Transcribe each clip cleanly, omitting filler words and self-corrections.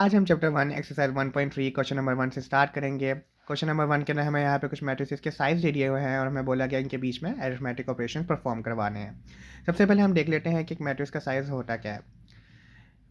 आज हम chapter 1 exercise 1.3 question number 1 से स्टार्ट करेंगे। क्वेश्चन नंबर 1 के अंदर हमें यहाँ पे कुछ मैट्रिसेस के साइज दे दिए हुए हैं और हमें बोला गया इनके बीच में अरिथमेटिक ऑपरेशन परफॉर्म करवाने हैं। सबसे पहले हम देख लेते हैं कि एक मैट्रिक्स का साइज होता क्या है।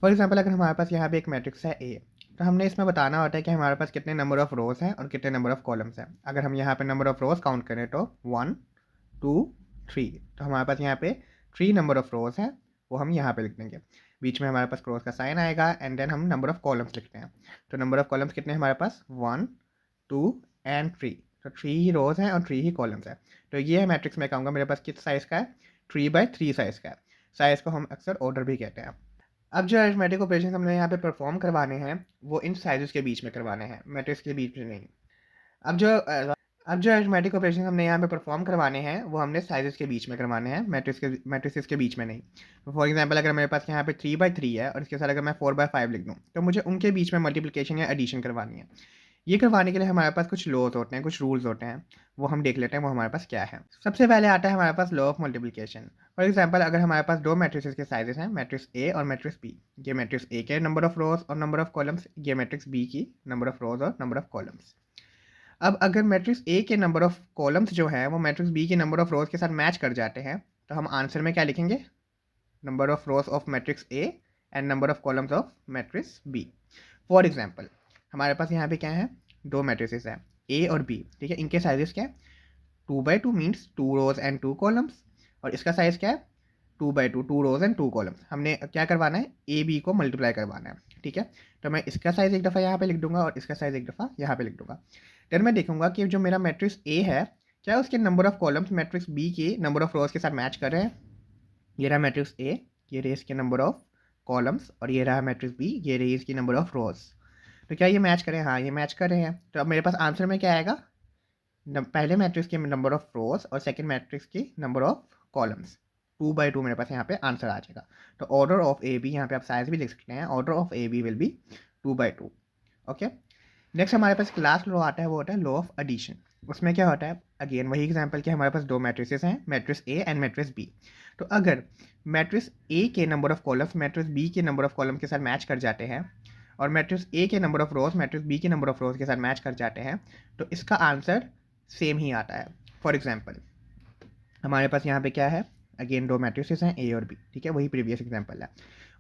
फॉर एग्जाम्पल अगर हमारे पास यहाँ पे एक मैट्रिक्स है ए, तो हमने इसमें बताना होता है कि हमारे पास कितने नंबर ऑफ रोज हैं और कितने नंबर ऑफ कॉलम्स हैं। अगर हम यहाँ पे नंबर ऑफ रोज काउंट करें तो 1 2 3, तो हमारे पास यहाँ पे 3 नंबर ऑफ रोज हैं, वो हम यहाँ पे लिख देंगे। बीच में हमारे पास क्रॉस का साइन आएगा एंड देन हम नंबर ऑफ कॉलम्स लिखते हैं। तो नंबर ऑफ कॉलम्स कितने हमारे पास 1 2 एंड 3, तो 3 ही रोज हैं और 3 ही कॉलम्स हैं। तो ये है मैट्रिक्स में कहूँगा मेरे पास किस साइज़ का है, 3/3 साइज़ का है। साइज़ को हम अक्सर ऑर्डर भी कहते हैं। अब जो अरिथमेटिक ऑपरेशन हमने यहाँ पे परफॉर्म करवाने हैं वो इन साइज़ के बीच में करवाने हैं, मैट्रिक्स के बीच में नहीं। अब जो अरिथमेटिक ऑपरेशन हमने यहाँ पे परफॉर्म करवाने हैं वो हमने साइजेस के बीच में करवाने हैं, मैट्रिसेस के बीच में नहीं। तो फॉर एग्जांपल अगर मेरे पास यहाँ पे 3/3 है और इसके साथ अगर मैं 4/5 लिख दूँ तो मुझे उनके बीच में मल्टीप्लिकेशन या एडिशन करवानी है। ये करवाने के लिए हमारे पास कुछ लॉज होते हैं, कुछ रूल्स होते हैं, वो हम देख लेते हैं वो हमारे पास क्या है। सबसे पहले आता है हमारे पास law of multiplication. For example अगर हमारे पास दो मैट्रिसेस के साइजेस हैं, मैट्रिक्स ए और मैट्रिक्स बी, ये मैट्रिक्स ए के नंबर ऑफ रोज और नंबर ऑफ कॉलम्स, ये मैट्रिक्स बी की नंबर ऑफ रोज और नंबर ऑफ कॉलम्स। अब अगर मैट्रिक्स ए के नंबर ऑफ कॉलम्स जो है वो मैट्रिक्स बी के नंबर ऑफ रोज के साथ मैच कर जाते हैं, तो हम आंसर में क्या लिखेंगे, number of rows of matrix A and number of columns of matrix B. For example हमारे पास यहाँ पे क्या है, दो मैट्रिसेस हैं ए और बी, ठीक है। इनके साइजेस क्या है, 2/2 मीन्स 2 रोज एंड 2 कॉलम्स, और इसका साइज क्या है 2/2, 2 रोज एंड 2 कॉलम्स। हमने क्या करवाना है, ए बी को मल्टीप्लाई करवाना है, ठीक है। तो मैं इसका साइज एक दफ़ा यहाँ पे लिख दूंगा और इसका साइज एक दफ़ा यहाँ पे लिख दूंगा। देन मैं देखूंगा कि जो मेरा मैट्रिक्स ए है क्या उसके number of columns matrix B के नंबर ऑफ रोज के साथ मैच कर रहे हैं। ये रहा मैट्रिक्स ए, ये रही इसके नंबर ऑफ कॉलम्स, और ये रहा मैट्रिक्स बी, ये रही इसकी नंबर ऑफ रोज। तो क्या ये मैच करें, हाँ ये मैच कर रहे हैं। तो अब मेरे पास आंसर में क्या आएगा, पहले मैट्रिक्स के नंबर ऑफ रोज और सेकंड मैट्रिक्स की नंबर ऑफ कॉलम्स, 2/2 मेरे पास यहाँ पे आंसर आ जाएगा। तो ऑर्डर ऑफ ए बी, यहाँ पे आप साइज भी लिख सकते हैं, order of A B will be 2/2। Okay, next हमारे पास लास्ट लॉ आता है, वो होता है लॉ ऑफ एडिशन। उसमें क्या होता है, अगेन वही एग्जांपल कि हमारे पास दो मैट्रिसेस हैं, matrix A and matrix B. तो अगर मैट्रिक्स ए के number of columns matrix B के नंबर ऑफ कॉलम के साथ मैच कर जाते हैं और मैट्रिक्स ए के number of rows matrix B के नंबर ऑफ रोज के साथ मैच कर जाते हैं, तो इसका आंसर सेम ही आता है। फॉर एग्जाम्पल हमारे पास यहाँ पे क्या है, अगेन दो मैट्रिसेस हैं ए और बी, ठीक है, वही प्रीवियस एग्जाम्पल है।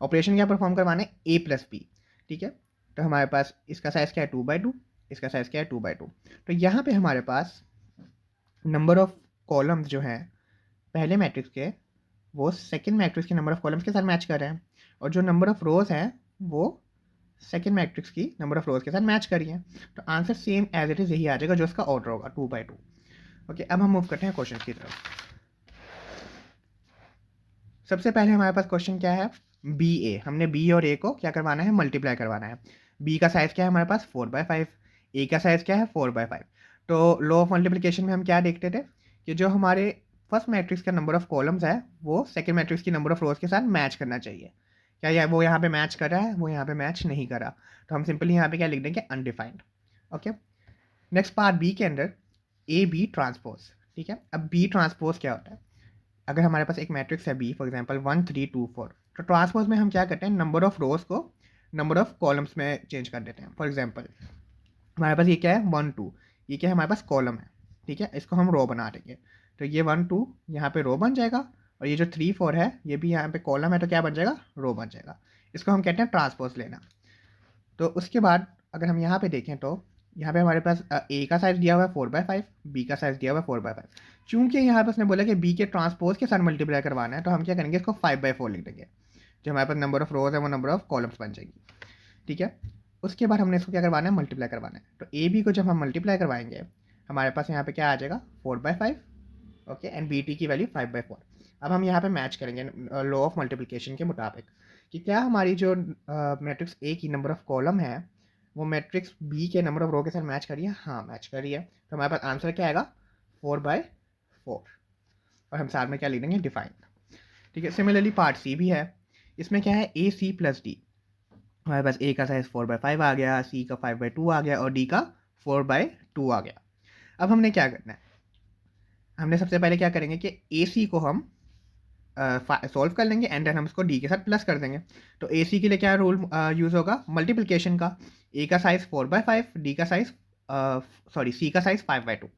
ऑपरेशन क्या परफॉर्म करवाने, ए प्लस बी, ठीक है। तो हमारे पास इसका साइज क्या है 2/2, इसका साइज क्या है 2/2। तो यहाँ पे हमारे पास नंबर ऑफ कॉलम्स जो हैं पहले मैट्रिक्स के वो सेकंड मैट्रिक्स के नंबर ऑफ कॉलम्स के साथ मैच कर रहे हैं, और जो नंबर ऑफ रोज हैं वो सेकंड मैट्रिक्स की नंबर ऑफ रोज के साथ मैच करिए। तो answer same as it is यही आ जाएगा जो इसका ऑर्डर होगा 2/2। ओके, अब हम मूव करते हैं क्वेश्चन की तरफ। सबसे पहले हमारे पास क्वेश्चन क्या है, बी ए, हमने बी और ए को क्या करवाना है, मल्टीप्लाई करवाना है। बी का साइज क्या है हमारे पास 4/5, ए का साइज क्या है 4/5। तो लॉ ऑफ मल्टीप्लिकेशन में हम क्या देखते थे कि जो हमारे फर्स्ट मैट्रिक्स का नंबर ऑफ कॉलम्स है वो सेकंड मैट्रिक्स की नंबर ऑफ रोज के साथ मैच करना चाहिए। क्या वो यहाँ पे मैच कर रहा है, वो यहाँ पे मैच नहीं कर रहा, तो हम सिंपली यहाँ पे क्या लिख देंगे, undefined. Okay, next part B के अंदर ए बी ट्रांसपोज, ठीक है। अब बी ट्रांसपोज क्या होता है, अगर हमारे पास एक मैट्रिक्स है बी, फॉर एग्जांपल 1 3 2 4, तो ट्रांसपोज में हम क्या करते हैं, नंबर ऑफ रोज को नंबर ऑफ कॉलम्स में चेंज कर देते हैं। फॉर एग्जांपल हमारे पास ये क्या है 1 2, ये क्या है हमारे पास कॉलम है, ठीक है, इसको हम रो बना देंगे। तो ये 1 2 यहाँ पे रो बन जाएगा, और ये जो 3 4 है ये भी यहाँ पे कॉलम है, तो क्या बन जाएगा, रो बन जाएगा। इसको हम कहते हैं ट्रांसपोज लेना। तो उसके बाद अगर हम यहाँ पे देखें तो यहाँ पे हमारे पास ए का साइज दिया हुआ है 4/5, बी का साइज दिया हुआ है 4/5। चूंकि यहाँ पे उसने बोला कि बी के ट्रांसपोज के साथ मल्टीप्लाई करवाना है, तो हम क्या करेंगे, इसको 5/4 लिख देंगे। जो हमारे पास नंबर ऑफ रोज है वो नंबर ऑफ कॉलम्स बन जाएगी, ठीक है। उसके बाद हमने इसको क्या करवाना है, मल्टीप्लाई करवाना है। तो ए बी को जब हम मल्टीप्लाई करवाएंगे हमारे पास यहाँ पे क्या आ जाएगा 4/5, ओके, एंड बी टी की वैल्यू 5/4। अब हम यहाँ पे मैच करेंगे लॉ ऑफ मल्टीप्लिकेशन के मुताबिक कि क्या हमारी जो मैट्रिक्स ए की नंबर ऑफ कॉलम है वो मैट्रिक्स बी के नंबर ऑफ रो के साथ मैच करिए, हाँ मैच करिए। तो हमारे पास आंसर क्या आएगा 4/4, और हम साथ में क्या लिख देंगे, डिफाइंड, ठीक है। सिमिलरली पार्ट सी भी है, इसमें क्या है ए सी प्लस डी। हमारे पास ए का साइज 4/5 आ गया, सी का 5/2 आ गया और डी का 4/2 आ गया। अब हमने क्या करना है, हमने सबसे पहले क्या करेंगे कि ए सी को हम सॉल्व कर लेंगे एंड देन हम इसको डी के साथ प्लस कर देंगे। तो ए सी के लिए क्या रूल यूज़ होगा, मल्टीप्लिकेशन का। ए का साइज़ 4/5, डी का साइज़ सी का साइज़ 5/2।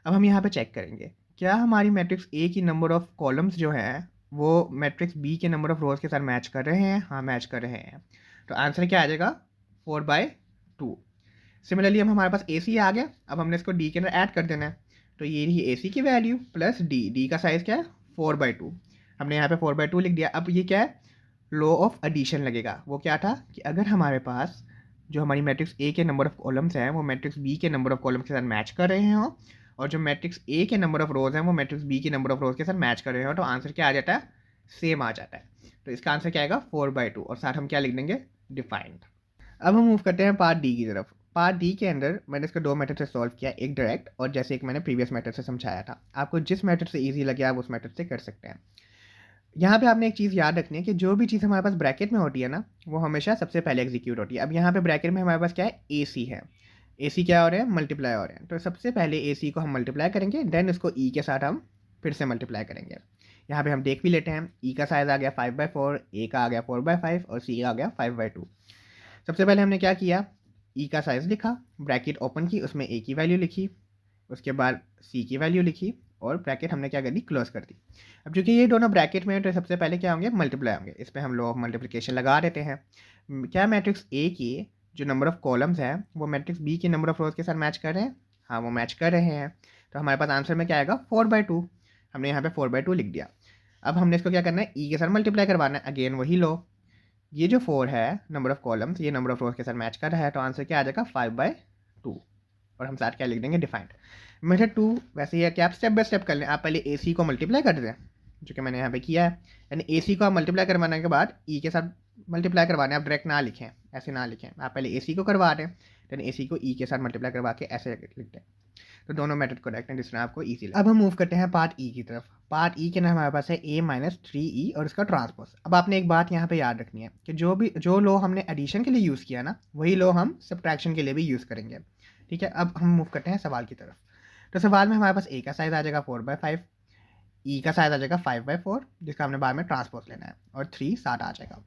अब हम यहाँ पे चेक करेंगे क्या हमारी मैट्रिक्स ए की नंबर ऑफ कॉलम्स जो है वो मैट्रिक्स बी के नंबर ऑफ रोज के साथ मैच कर रहे हैं। हाँ, मैच कर रहे हैं। तो आंसर क्या आ जाएगा, 4/2। सिमिलरली अब हमारे पास ए सी आ गया, अब हमने इसको डी के अंदर ऐड कर देना है। तो ये रही ए सी की वैल्यू प्लस डी का साइज़ क्या है, 4/2। हमने यहाँ पे 4/2 लिख दिया। अब ये क्या है, लॉ ऑफ एडिशन लगेगा। वो क्या था कि अगर हमारे पास जो हमारी मैट्रिक्स ए के नंबर ऑफ कॉलम्स हैं वो मैट्रिक्स बी के नंबर ऑफ कॉलम्स के साथ मैच कर रहे हों, और जो मैट्रिक्स ए के नंबर ऑफ रोज हैं वो मैट्रिक्स बी के नंबर ऑफ रोज के साथ मैच कर रहे हो, तो आंसर क्या आ जाता है, सेम आ जाता है। तो इसका आंसर क्या आएगा, 4/2, और साथ हम क्या लिख देंगे, डिफाइंड। अब हम मूव करते हैं पार्ट डी की तरफ। पार्ट डी के अंदर मैंने इसको दो मेथड से सॉल्व किया, एक डायरेक्ट और जैसे एक मैंने प्रीवियस मेथड से समझाया था। आपको जिस मेथड से ईजी लगे आप उस मेथड से कर सकते हैं। यहाँ पे आपने एक चीज़ याद रखनी है कि जो भी चीज़ हमारे पास ब्रैकेट में होती है ना, वो हमेशा सबसे पहले एग्जीक्यूट होती है। अब यहाँ पे ब्रैकेट में हमारे पास क्या है, ए सी है। ए सी क्या हो रहे हैं, मल्टीप्लाई हो रहे हैं। तो सबसे पहले ए सी को हम मल्टीप्लाई करेंगे, देन इसको ई के साथ हम फिर से मल्टीप्लाई करेंगे। यहाँ पे हम देख भी लेते हैं, ई का साइज़ आ गया 5/4, ए का आ गया 4/5 और सी आ गया 5/2। सबसे पहले हमने क्या किया, ई का साइज़ लिखा, ब्रैकेट ओपन की, उसमें ए की वैल्यू लिखी, उसके बाद सी की वैल्यू लिखी और ब्रैकेट हमने क्या कर दी, क्लोज कर दी। अब चूंकि ये दोनों ब्रैकेट में, तो सबसे पहले क्या होंगे, मल्टीप्लाई होंगे। इस पर हम लॉ ऑफ मल्टीप्लिकेशन लगा देते हैं। क्या मैट्रिक्स ए की जो नंबर ऑफ कॉलम्स हैं वो मैट्रिक्स बी के नंबर ऑफ रोज के साथ मैच कर रहे हैं। हाँ, वो मैच कर रहे हैं। तो हमारे पास आंसर में क्या आएगा, 4/2। हमने यहाँ पे 4/2 लिख दिया। अब हमने इसको क्या करना है, ई के साथ मल्टीप्लाई करवाना है। अगेन वही लो, ये जो 4 है नंबर ऑफ कॉलम्स, ये नंबर ऑफ रोज के साथ मैच कर रहा है, तो आंसर क्या आ जाएगा, 5/2। और हम साथ क्या लिख देंगे, डिफाइंड। मेथड 2 वैसे ही है कि आप स्टेप बाय स्टेप कर लें। आप पहले ए सी को मल्टीप्लाई कर दें, जो कि मैंने यहाँ पे किया है। यानी ए सी को आप मल्टीप्लाई करवाने के बाद ई के साथ मल्टीप्लाई करवाने, आप डायरेक्ट ना लिखें, ऐसे ना लिखें। आप पहले ए सी को करवा दें, देन ए सी को ई के साथ मल्टीप्लाई करवा के ऐसे लिख दें। तो दोनों मेथड करेक्ट हैं जिसमें आपको ईजी लगे। अब हम मूव करते हैं पार्ट ई की तरफ। पार्ट ई के नाम हमारे पास है a-3e और इसका ट्रांसपोज। अब आपने एक बात यहाँ पे याद रखनी है कि जो लो हमने एडिशन के लिए यूज़ किया ना, वही लो हम सब्ट्रैक्शन के लिए भी यूज़ करेंगे। ठीक है, अब हम मूव करते हैं सवाल की तरफ। तो सवाल में हमारे पास ए का साइज़ आ जाएगा 4/5, ई का साइज़ आ जाएगा 5/4, जिसका हमने बाद में ट्रांसपोज लेना है, और 3 साथ आ जाएगा।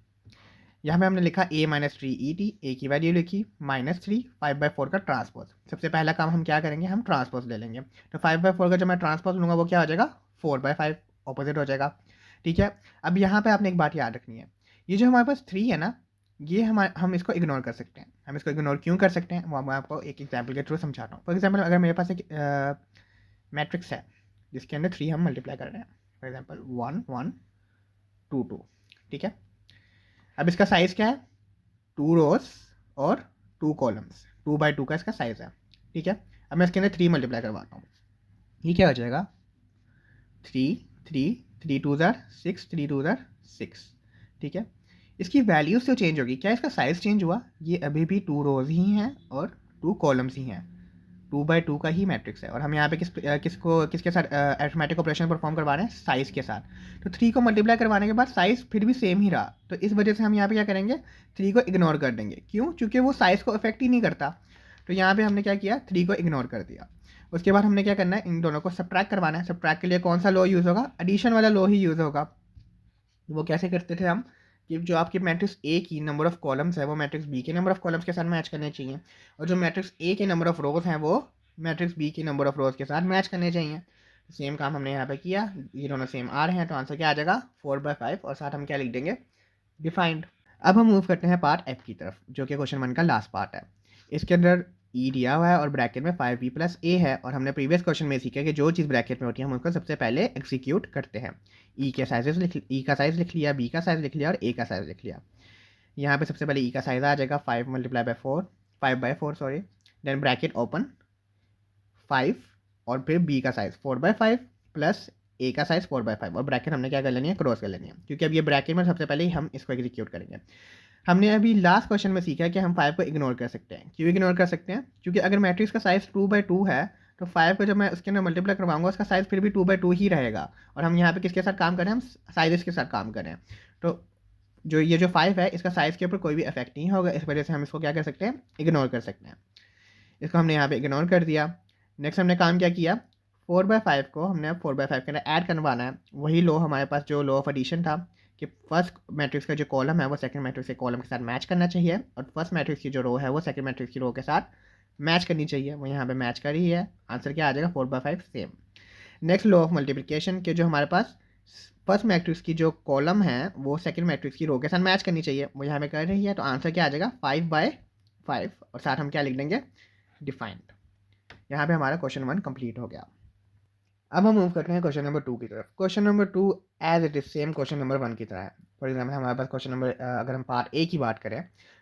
यहाँ पे हमने लिखा a-3et, ए की वैल्यू लिखी, -3 5/4 का ट्रांसपोज। सबसे पहला काम हम क्या करेंगे, हम ट्रांसपोज ले लेंगे। तो 5/4 का जब मैं ट्रांसपोज लूँगा वो क्या हो जाएगा, 4/5 ऑपोजिट हो जाएगा। ठीक है, अब यहाँ पे आपने एक बात याद रखनी है, ये जो हमारे पास 3 है ना, ये हम इसको इग्नोर कर सकते हैं। हम इसको इग्नोर क्यों कर सकते हैं, वो मैं आपको एक एग्जाम्पल के थ्रू समझाता हूँ। फॉर एग्जाम्पल, अगर मेरे पास एक मैट्रिक्स है जिसके अंदर 3 हम मल्टीप्लाई कर रहे हैं, फॉर एग्जाम्पल 1 1 2 2। ठीक है, अब इसका साइज़ क्या है, 2 रोज और 2 कॉलम्स, 2/2 का इसका साइज़ है। ठीक है, अब मैं इसके अंदर 3 मल्टीप्लाई करवाता हूँ। ये क्या हो जाएगा, 3 3 3 2 6 3 2 6। ठीक है, इसकी वैल्यूज तो चेंज होगी, क्या इसका साइज़ चेंज हुआ, ये अभी भी 2 रोज ही हैं और 2 कॉलम्स ही हैं। 2/2 का ही मैट्रिक्स है, और हम यहाँ पे किसके साथ अरिथमेटिक ऑपरेशन परफॉर्म करवा रहे हैं, साइज़ के साथ। तो 3 को मल्टीप्लाई करवाने के बाद साइज़ फिर भी सेम ही रहा, तो इस वजह से हम यहाँ पे क्या करेंगे, 3 को इग्नोर कर देंगे। क्यों, क्योंकि वो साइज़ को अफेक्ट ही नहीं करता। तो यहाँ पे हमने क्या किया, 3 को इग्नोर कर दिया। उसके बाद हमने क्या करना है, इन दोनों को सब्ट्रैक्ट करवाना है। सब्ट्रैक्ट के लिए कौन सा लॉ यूज़ होगा, एडिशन वाला लॉ ही यूज़ होगा। वो कैसे करते थे हम, कि जो आपकी मैट्रिक्स ए की नंबर ऑफ कॉलम्स है वो मैट्रिक्स बी के नंबर ऑफ कॉलम्स के साथ मैच करने चाहिए, और जो मैट्रिक्स ए के नंबर ऑफ रोज हैं वो मैट्रिक्स बी की नंबर ऑफ रोज के साथ मैच करने चाहिए। सेम काम हमने यहाँ पे किया, ये दोनों सेम आ रहे हैं, तो आंसर क्या आ जाएगा, 4/5, और साथ हम क्या लिख देंगे, डिफाइंड। अब हम मूव करते हैं पार्ट एफ की तरफ, जो कि क्वेश्चन 1 का लास्ट पार्ट है। इसके अंदर ई दिया हुआ है और ब्रैकेट में 5b + a है, और हमने प्रीवियस क्वेश्चन में सीखा कि जो चीज़ ब्रैकेट में होती है हम उसको सबसे पहले एग्जीक्यूट करते हैं। ई का साइज़ लिख लिया, बी का साइज़ लिख लिया और ए का साइज़ लिख लिया। यहाँ पे सबसे पहले ई का साइज़ आ जाएगा 5/4 सॉरी, देन ब्रैकेट ओपन 5, और फिर बी का साइज़ 4/5 प्लस ए का साइज़ 4/5, और ब्रैकेट हमने क्या कर लेनी है, क्रॉस कर लेनी है, क्योंकि अब ये ब्रैकेट में सबसे पहले ही हम इसको एग्जीक्यूट करेंगे। हमने अभी लास्ट क्वेश्चन में सीखा है कि हम 5 को इग्नोर कर सकते हैं। क्यों इग्नोर कर सकते हैं, क्योंकि अगर मैट्रिक्स का साइज़ 2/2 है तो 5 को जब मैं उसके अंदर मल्टीप्लाई करवाऊंगा उसका साइज़ फिर भी 2/2 ही रहेगा, और हम यहाँ पे किसके साथ काम करें, हम साइज़ के साथ काम करें। तो जो 5 है इसका साइज़ के ऊपर कोई भी इफेक्ट नहीं होगा, इस वजह से हम इसको क्या कर सकते हैं, इग्नोर कर सकते हैं। इसको हमने यहाँ पे इग्नोर कर दिया। नेक्स्ट हमने काम क्या किया, 4/5 को हमने 4/5 के अंदर ऐड करवाना है। वही लो हमारे पास जो लो ऑफ एडिशन था कि फर्स्ट मैट्रिक्स का जो कॉलम है वो सेकंड मैट्रिक्स के कॉलम के साथ मैच करना चाहिए और फर्स्ट मैट्रिक्स की जो रो है वो सेकंड मैट्रिक्स की रो के साथ मैच करनी चाहिए। वो यहाँ पे मैच कर रही है। आंसर क्या आ जाएगा? 4/5 same. Next low of multiplication के जो हमारे पास फर्स्ट मैट्रिक्स की जो कॉलम है वो सेकंड मैट्रिक्स की रो के साथ मैच करनी चाहिए। वो यहाँ पे कर रही है, तो आंसर क्या आ जाएगा? 5/5 और साथ हम क्या लिख देंगे? डिफाइंड। यहाँ पे हमारा क्वेश्चन 1 कंप्लीट हो गया। अब हम मूव करते हैं क्वेश्चन नंबर 2 की तरफ। Question number 2 as it is same question number 1 की तरह है। फॉर एग्जाम्पल हमारे पास क्वेश्चन नंबर अगर हम पार्ट ए की बात करें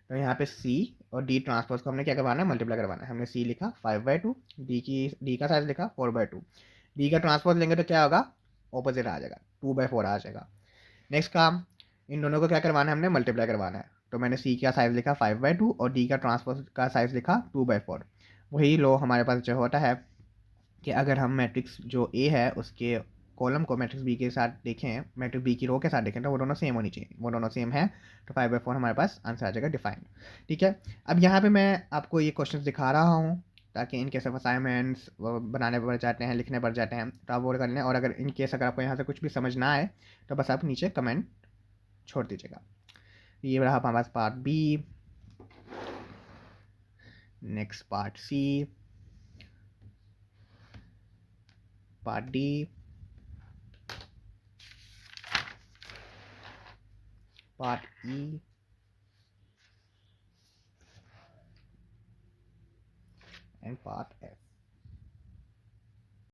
तो यहाँ पे सी और डी ट्रांसपोज को हमने क्या करवाना है? मल्टीप्लाई करवाना है। हमने सी लिखा 5/2, डी का साइज लिखा 4/2। डी का ट्रांसपोज लेंगे तो क्या होगा? ऑपोजिट आ जाएगा, 2/4 आ जाएगा। नेक्स्ट काम, इन दोनों को क्या करवाना है? हमने मल्टीप्लाई करवाना है। तो मैंने सी का साइज लिखा 5/2 और डी का ट्रांसपोज का साइज लिखा 2/4। वही लो हमारे पास जो होता है कि अगर हम मैट्रिक्स जो ए है उसके कॉलम को मैट्रिक्स बी के साथ देखें, मैट्रिक्स बी की रो के साथ देखें, तो वो दोनों सेम होनी चाहिए। वो दोनों सेम है तो 5/4 हमारे पास आंसर आ जाएगा डिफाइंड। ठीक है। अब यहाँ पे मैं आपको ये क्वेश्चन दिखा रहा हूँ ताकि इन केस ऑफ असाइनमेंट्स बनाने पड़ जाते हैं, लिखने पड़ जाते हैं, तो आप वो कर लें। और अगर इन केस अगर आपको यहाँ से कुछ भी समझ ना आए तो बस आप नीचे कमेंट छोड़ दीजिएगा। ये रहा हमारे पास part b. Next part c, part d, part E, and part F.